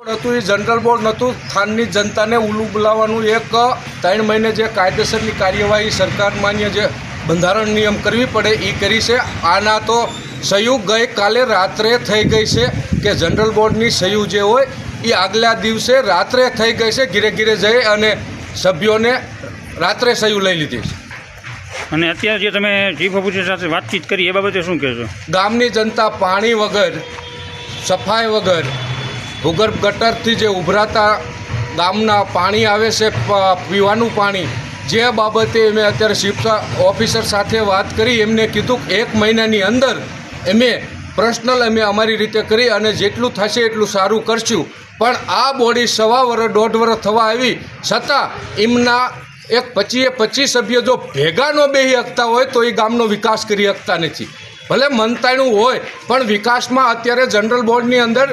હતું એ general board નહોતું. સ્થાનની જનતાને ઉલ્લુ બોલાવવાનું એક 3 મહિને જે કાયદેસરની કાર્યવાહી સરકાર માન્ય જે બંધારણ નિયમ કરવી પડે એ કરી છે. આના તો સહયોગ ગઈકાલે રાત્રે થઈ ગઈ છે કે જનરલ બોર્ડની સહયોગ જે હોય એ આગલા દિવસે રાત્રે થઈ ગઈ છે. ઘીરે ઘીરે જઈ અને સભ્યોને રાત્રે સહયોગ લઈ લીધી છે. અને અત્યારે જે તમે ચીફ ઓફિસર સાથે વાતચીત કરી એ બાબતે શું કહેશો? ગામની જનતા પાણી વગર, સફાઈ વગર, ભૂગર્ભ ગટરથી જે ઉભરાતા ગામના પાણી આવે છે પીવાનું પાણી, જે બાબતે મેં અત્યારે ચીફ ઓફિસર સાથે વાત કરી. એમને કીધું કે 1 મહિનાની અંદર અમે પર્સનલ અમારી રીતે કરી અને જેટલું થશે એટલું સારું કરશું. પણ આ બોડી 1.25 વર્ષ 1.5 વર્ષ થવા આવી છતાં એમના 25 સભ્ય જો ભેગા ન બેસી શકતા હોય તો એ ગામનો વિકાસ કરી શકતા નથી. ભલે મનતાણું હોય પણ વિકાસમાં અત્યારે જનરલ બોર્ડની અંદર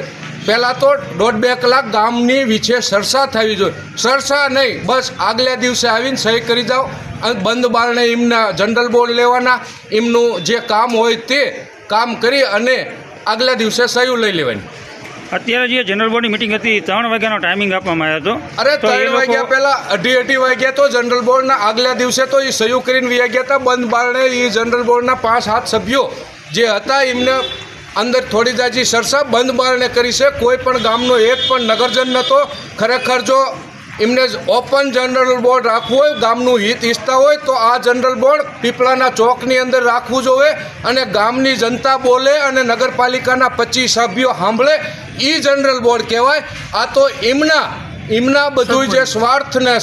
પહેલાં તો 1.5-2 કલાક ગામની વિશે ચર્ચા થવી જોઈએ. ચર્ચા નહીં, બસ આગલા દિવસે આવીને સહી કરી જાઓ અને બંધ બારણે એમના જનરલ બોર્ડ લેવાના, એમનું જે કામ હોય તે કામ કરી અને આગલા દિવસે સહી લઈ લેવાની. અત્યારે જે જનરલ બોર્ડની મિટિંગ હતી 3 વાગ્યાનો ટાઈમિંગ આપવામાં આવ્યો હતો. અરે 3 વાગ્યા પહેલાં 2:30 વાગ્યા તો જનરલ બોર્ડના આગલા દિવસે તો એ સહયોગ કરીને વહી ગયા હતા. બંધ બારણે એ જનરલ બોર્ડના 5-7 સભ્યો જે હતા એમને અંદર થોડી જાજી ચર્ચા બંધ બારણે કરી છે. કોઈ પણ ગામનો એક પણ નગરજન નહોતો. ખરેખર જો એમને ઓપન જનરલ બોર્ડ રાખવું હોય, ગામનું હિત ઈચ્છતા હોય તો આ જનરલ બોર્ડ પીપળાના ચોકની અંદર રાખવું જોઈએ અને ગામની જનતા બોલે અને નગરપાલિકાના 25 સભ્યો સાંભળે એ જનરલ બોર્ડ કહેવાય. આ તો એમના બધું જે સ્વાર્થ ને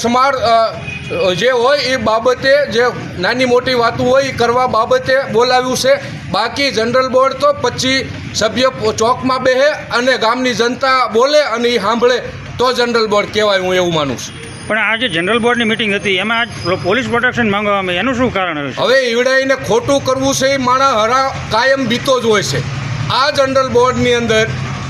જે હોય એ બાબતે જે નાની મોટી વાતો હોય એ કરવા બાબતે બોલાવ્યું છે. બાકી જનરલ બોર્ડ તો 25 સભ્ય ચોકમાં બેસે અને ગામની જનતા બોલે અને એ સાંભળે તો જનરલ બોર્ડ કહેવાય. હું એવું માનું છું. પણ આ જે જનરલ બોર્ડની મિટિંગ હતી એમાં પોલીસ પ્રોટેક્શન માંગવામાં એનું શું કારણ હશે? હવે ઈવડાઈને ખોટું કરવું છે એ માણસ કાયમ બીતો જ હોય છે આ જનરલ બોર્ડની અંદર.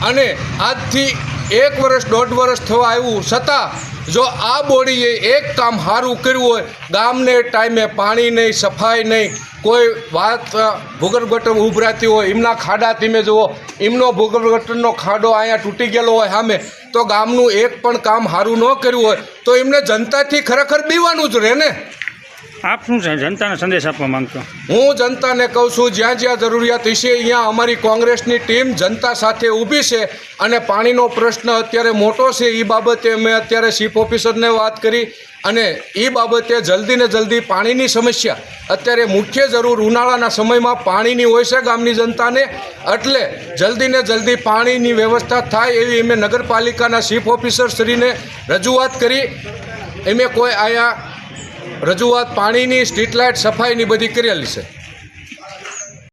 અને આજથી 1 વર્ષ 1.5 વર્ષ થવા આવ્યું છતાં જો આ બોડીએ એક કામ સારું કર્યું હોય, ગામને ટાઈમે પાણી નહીં, સફાઈ નહીં, કોઈ વાત ભૂગર્ભ ગટર ઉભરાતી હોય એમના ખાડા તમે જુઓ, એમનો ભૂગર્ભ ગટરનો ખાડો અહીંયા તૂટી ગયેલો હોય સામે, તો ગામનું એક પણ કામ સારું ન કર્યું હોય તો એમને જનતાથી ખરેખર બીવાનું જ રહે ને. આપ શું છે જનતાને સંદેશ આપવા માંગતો? હું જનતાને કહું છું જ્યાં જ્યાં જરૂરિયાત હશે અહીંયા અમારી કોંગ્રેસની ટીમ જનતા સાથે ઊભી છે અને પાણીનો પ્રશ્ન અત્યારે મોટો છે. એ બાબતે મેં અત્યારે ચીફ ઓફિસરને વાત કરી અને એ બાબતે જલ્દી ને જલ્દી પાણીની સમસ્યા અત્યારે મુખ્ય જરૂર ઉનાળાના સમયમાં પાણીની હોય છે ગામની જનતાને, એટલે જલ્દી ને જલ્દી પાણીની વ્યવસ્થા થાય એવી અમે નગરપાલિકાના ચીફ ઓફિસરશ્રીને રજૂઆત કરી. અમે કોઈ અહીંયા રજૂઆત પાણીની, સ્ટ્રીટ લાઇટ, સફાઈની બધી કરેલી છે.